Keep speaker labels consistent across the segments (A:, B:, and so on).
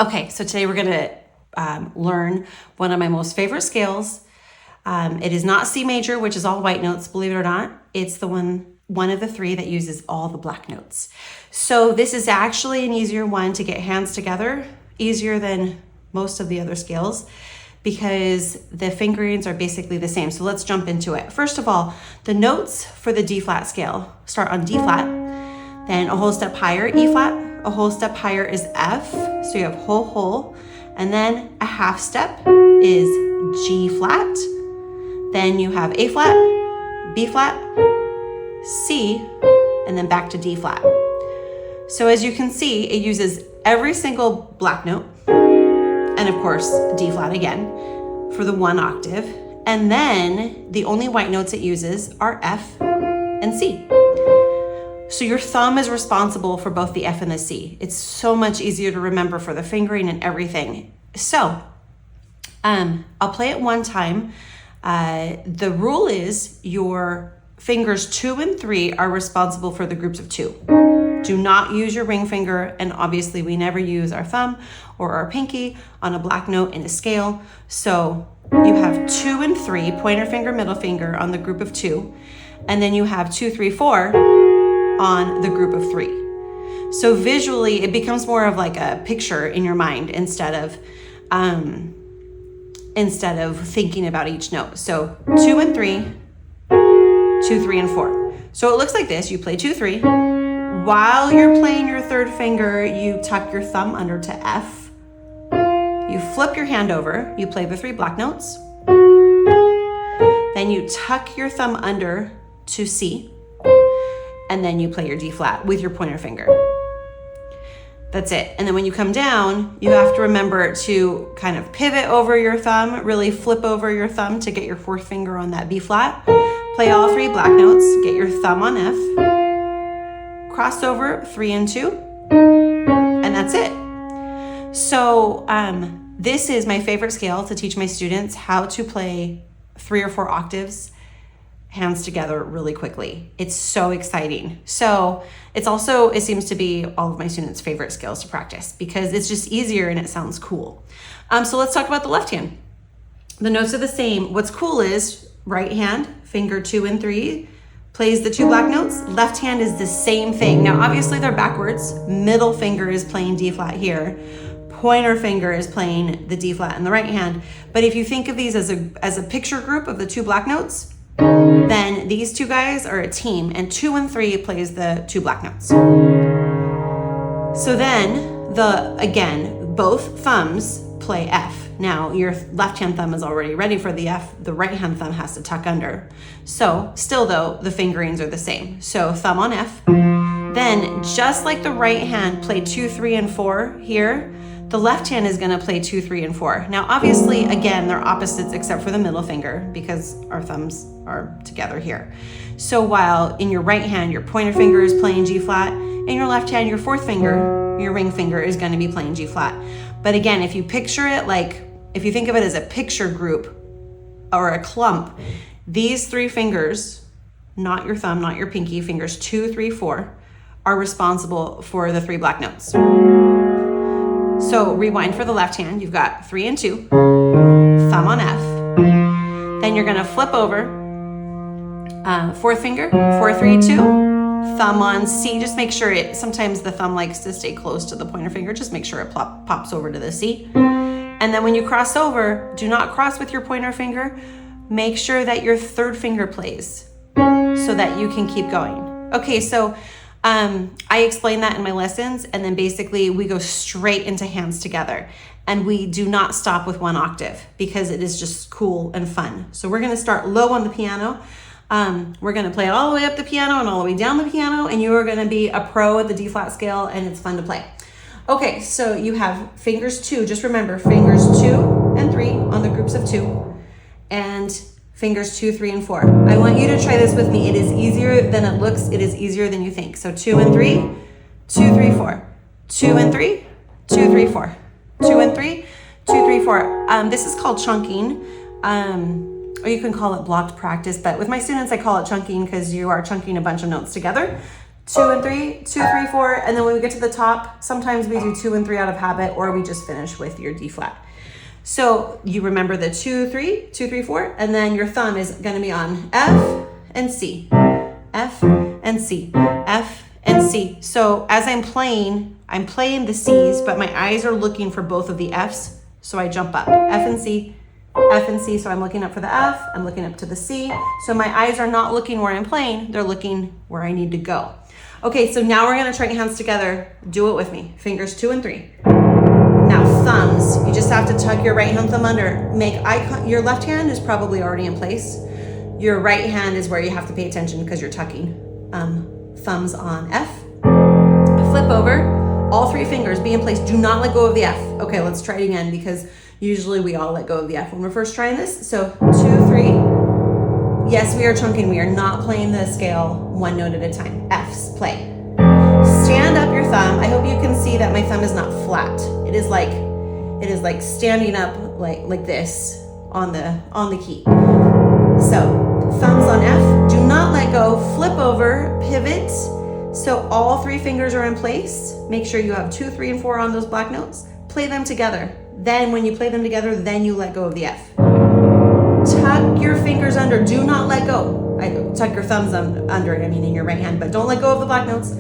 A: Okay, so today we're gonna learn one of my most favorite scales. It is not C major, which is all white notes, believe it or not. It's the one of the three that uses all the black notes. So this is actually an easier one to get hands together, easier than most of the other scales because the fingerings are basically the same. So let's jump into it. First of all, the notes for the D flat scale start on D flat, then a whole step higher, E flat, a whole step higher is F, so you have whole, and then a half step is G flat, then you have A flat, B flat, C, and then back to D flat. So as you can see, it uses every single black note, and of course, D flat again for the one octave, and then the only white notes it uses are F and C. So your thumb is responsible for both the F and the C. It's so much easier to remember for the fingering and everything. So I'll play it one time. The rule is your fingers 2 and 3 are responsible for the groups of 2. Do not use your ring finger, and obviously we never use our thumb or our pinky on a black note in a scale. So you have 2 and 3, pointer finger, middle finger on the group of 2, and then you have 2, 3, 4 on the group of 3. So visually, it becomes more of like a picture in your mind instead of thinking about each note. So 2 and 3, 2, 3, and 4. So it looks like this. You play 2, 3. While you're playing your third finger, you tuck your thumb under to F. You flip your hand over. You play the 3 black notes. Then you tuck your thumb under to C. And then you play your D flat with your pointer finger. That's it. And then when you come down, you have to remember to kind of pivot over your thumb, really flip over your thumb to get your 4th finger on that B flat. Play all 3 black notes, get your thumb on F, cross over 3 and 2, and that's it. So this is my favorite scale to teach my students how to play 3 or 4 octaves hands together really quickly. It's so exciting. So it's also, it seems to be all of my students' favorite scales to practice because it's just easier and it sounds cool. So let's talk about the left hand. The notes are the same. What's cool is right hand, finger 2 and 3, plays the 2 black notes. Left hand is the same thing. Now, obviously they're backwards. Middle finger is playing D flat here. Pointer finger is playing the D flat in the right hand. But if you think of these as a picture group of the 2 black notes, then these 2 guys are a team, and 2 and 3 plays the 2 black notes. So then, again, both thumbs play F. Now, your left hand thumb is already ready for the F. The right hand thumb has to tuck under. So, still though, the fingerings are the same. So, thumb on F. Then, just like the right hand played 2, 3, and 4 here, the left hand is gonna play 2, 3, and 4. Now, obviously, again, they're opposites except for the middle finger because our thumbs are together here. So while in your right hand, your pointer finger is playing G flat, in your left hand, your 4th finger, your ring finger is gonna be playing G flat. But again, if you picture it like, if you think of it as a picture group or a clump, these 3 fingers, not your thumb, not your pinky, fingers 2, 3, 4, are responsible for the 3 black notes. So rewind for the left hand, you've got 3 and 2, thumb on F. Then you're gonna flip over, 4th finger, 4, 3, 2, thumb on C. Just make sure sometimes the thumb likes to stay close to the pointer finger. Just make sure it pops over to the C. And then when you cross over, do not cross with your pointer finger. Make sure that your 3rd finger plays so that you can keep going. Okay, so I explain that in my lessons, and then basically we go straight into hands together, and we do not stop with 1 octave because it is just cool and fun. So we're gonna start low on the piano. We're gonna play all the way up the piano and all the way down the piano, and you are gonna be a pro at the D flat scale, and it's fun to play. Okay, so you have fingers 2, just remember fingers 2 and 3 on the groups of 2, and fingers 2, 3, and 4. I want you to try this with me. It is easier than it looks. It is easier than you think. So 2 and 3, 2, 3, 4, 2 and 3, 2, 3, 4, 2 and 3, 2, 3, 4. This is called chunking, or you can call it blocked practice. But with my students, I call it chunking because you are chunking a bunch of notes together. 2 and 3, 2, 3, 4, and then when we get to the top, sometimes we do 2 and 3 out of habit, or we just finish with your D flat. So you remember the 2, 3, 2, 3, 4, and then your thumb is going to be on F and C, F and C, F and C. So as I'm playing the C's, but my eyes are looking for both of the F's, so I jump up, F and C, F and C. So I'm looking up for the F, I'm looking up to the C. So my eyes are not looking where I'm playing, they're looking where I need to go. Okay, so now we're gonna try hands together. Do it with me. Fingers 2 and 3. Now thumbs, you just have to tuck your right hand thumb under. Make eye contact. Your left hand is probably already in place. Your right hand is where you have to pay attention because you're tucking. Thumbs on F. Flip over. All 3 fingers be in place. Do not let go of the F. Okay, let's try it again because usually we all let go of the F when we're first trying this. So 2, 3. Yes, we are chunking. We are not playing the scale one note at a time. F's, play. Stand up your thumb. I hope you can see that my thumb is not flat. It is like standing up like this on the key. So thumbs on F. Do not let go. Flip over, pivot. So all 3 fingers are in place. Make sure you have 2, 3, and 4 on those black notes. Play them together. Then when you play them together, then you let go of the F. Tuck your fingers under. Do not let go. Tuck your thumbs under, in your right hand, but don't let go of the black notes.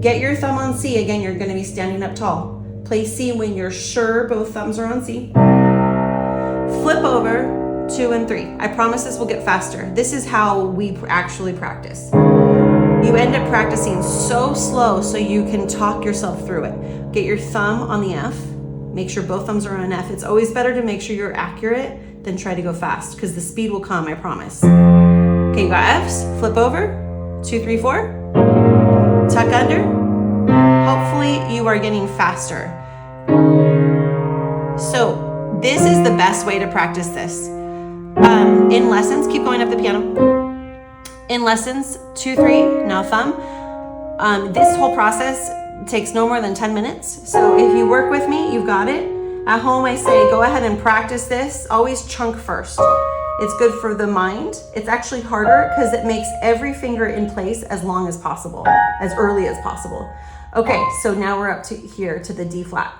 A: Get your thumb on C. Again, you're going to be standing up tall. Play C when you're sure both thumbs are on C. Flip over 2 and 3. I promise this will get faster. This is how we actually practice. You end up practicing so slow so you can talk yourself through it. Get your thumb on the F. Make sure both thumbs are on F. It's always better to make sure you're accurate than try to go fast because the speed will come, I promise. Okay, you got F's. Flip over. 2, 3, 4. Tuck under. Hopefully you are getting faster. So this is the best way to practice this. In lessons, keep going up the piano. In lessons, 2, 3, now thumb. This whole process takes no more than 10 minutes. So if you work with me, you've got it. At home, I say, go ahead and practice this. Always chunk first. It's good for the mind. It's actually harder because it makes every finger in place as long as possible, as early as possible. Okay, so now we're up to here to the D flat.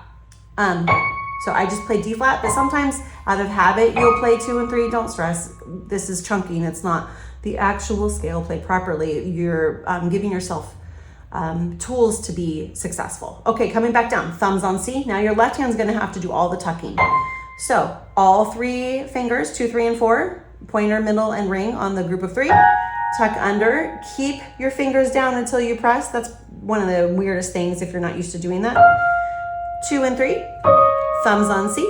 A: So I just play D flat, but sometimes out of habit, you'll play 2 and 3. Don't stress. This is chunking. It's not the actual scale played properly. You're giving yourself tools to be successful. Okay, coming back down, thumbs on C. Now your left hand's gonna have to do all the tucking. So all 3 fingers, 2, 3, and 4, pointer, middle, and ring on the group of 3. Tuck under, keep your fingers down until you press. That's one of the weirdest things if you're not used to doing that. 2 and 3, thumbs on C,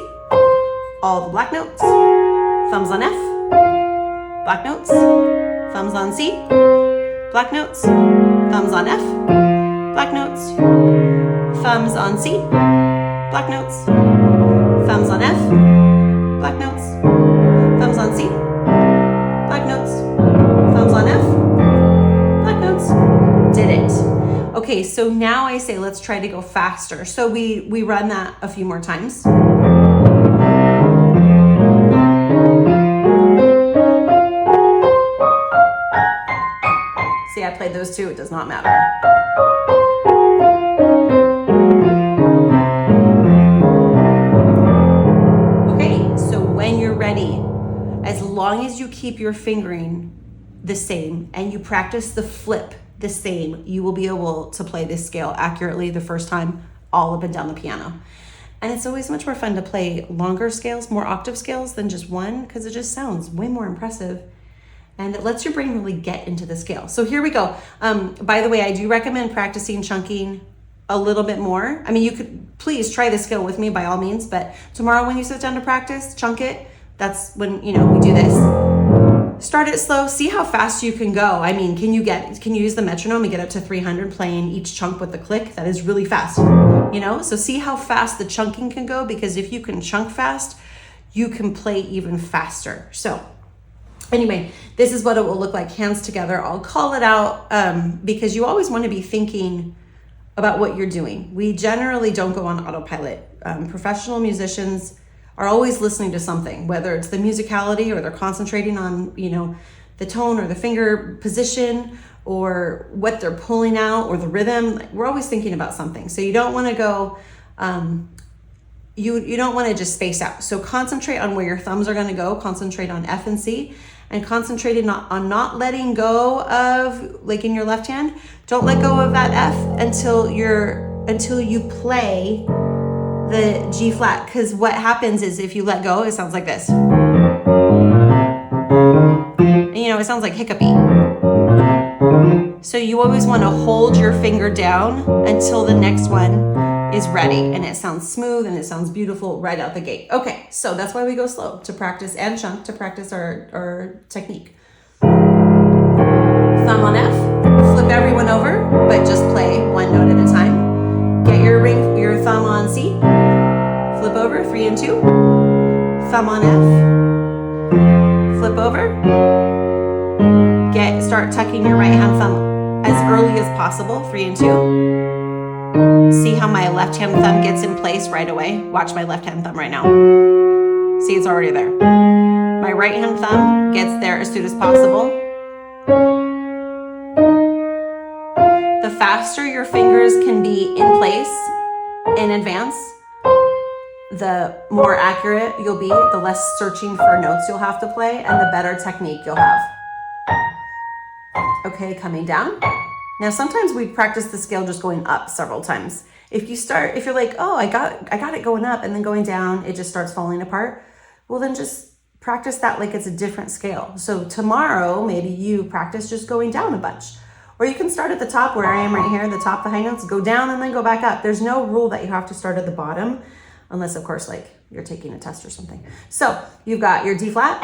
A: all the black notes, thumbs on F, black notes, thumbs on C, black notes, thumbs on F, black notes, thumbs on C, black notes, thumbs on F, black notes, thumbs on C, black notes, thumbs on F, black notes. Did it. Okay, so now I say let's try to go faster. So we run that a few more times. See, I played those 2, it does not matter. Okay, so when you're ready, as long as you keep your fingering the same and you practice the flip the same, you will be able to play this scale accurately the first time all up and down the piano. And it's always much more fun to play longer scales, more octave scales than just one, because it just sounds way more impressive. And it lets your brain really get into the scale. So here we go. By the way, I do recommend practicing chunking a little bit more. I mean, you could please try the scale with me by all means, but tomorrow when you sit down to practice, chunk it. That's when, we do this. Start it slow, see how fast you can go. I mean, can you use the metronome and get up to 300 playing each chunk with the click? That is really fast, So see how fast the chunking can go, because if you can chunk fast, you can play even faster. So anyway, this is what it will look like, hands together. I'll call it out because you always want to be thinking about what you're doing. We generally don't go on autopilot. Professional musicians are always listening to something, whether it's the musicality or they're concentrating on, the tone or the finger position, or what they're pulling out or the rhythm. We're always thinking about something. So you don't want to go, you don't want to just space out. So concentrate on where your thumbs are going to go. Concentrate on F and C, and concentrate on not letting go of, like in your left hand, don't let go of that F until you play the G flat. Because what happens is if you let go, it sounds like this. And, you know, it sounds like hiccupy. So you always want to hold your finger down until the next one is ready, and it sounds smooth and it sounds beautiful right out the gate. Okay, so that's why we go slow, to practice, and chunk, to practice our technique. Thumb on F, flip everyone over, but just play one note at a time. Get your thumb on C, flip over, 3 and 2. Thumb on F, flip over. Start tucking your right hand thumb as early as possible, 3 and 2. See how my left hand thumb gets in place right away? Watch my left hand thumb right now. See, it's already there. My right hand thumb gets there as soon as possible. The faster your fingers can be in place in advance, the more accurate you'll be, the less searching for notes you'll have to play, and the better technique you'll have. Okay, coming down. Now, sometimes we practice the scale just going up several times. If you're like, oh, I got it going up and then going down, it just starts falling apart. Well, then just practice that like it's a different scale. So tomorrow, maybe you practice just going down a bunch. Or you can start at the top where I am right here, the top, the high notes, go down and then go back up. There's no rule that you have to start at the bottom, unless of course, like you're taking a test or something. So you've got your D flat.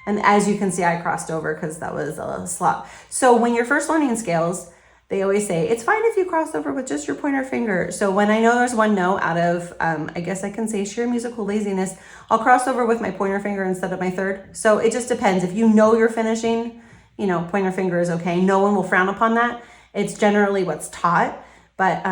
A: And as you can see, I crossed over because that was a slop. So when you're first learning scales, they always say, it's fine if you cross over with just your pointer finger. So when I know there's one note out of, I guess I can say sheer musical laziness, I'll cross over with my pointer finger instead of my third. So it just depends. If you know you're finishing, you know, pointer finger is okay. No one will frown upon that. It's generally what's taught, but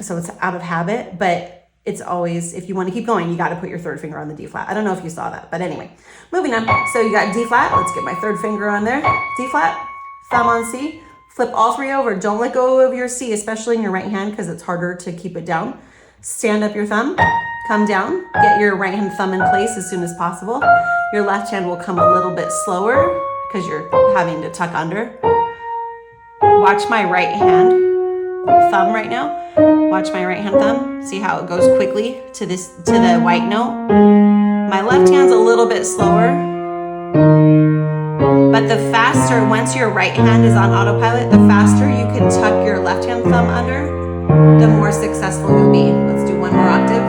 A: so it's out of habit, but it's always, if you want to keep going, you got to put your third finger on the D flat. I don't know if you saw that, but anyway, moving on. So you got D flat. Let's get my third finger on there. D flat, thumb on C, flip all 3 over. Don't let go of your C, especially in your right hand, because it's harder to keep it down. Stand up your thumb, come down, get your right hand thumb in place as soon as possible. Your left hand will come a little bit slower because you're having to tuck under. Watch my right hand thumb right now. Watch my right hand thumb. See how it goes quickly to the white note. My left hand's a little bit slower, but the faster, once your right hand is on autopilot, the faster you can tuck your left hand thumb under, the more successful you'll be. Let's do one more octave.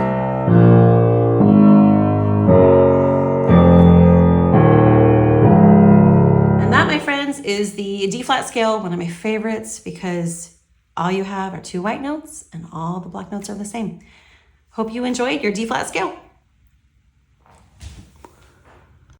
A: And that, my friends, is the D flat scale, one of my favorites, because all you have are 2 white notes and all the black notes are the same. Hope you enjoyed your D flat scale.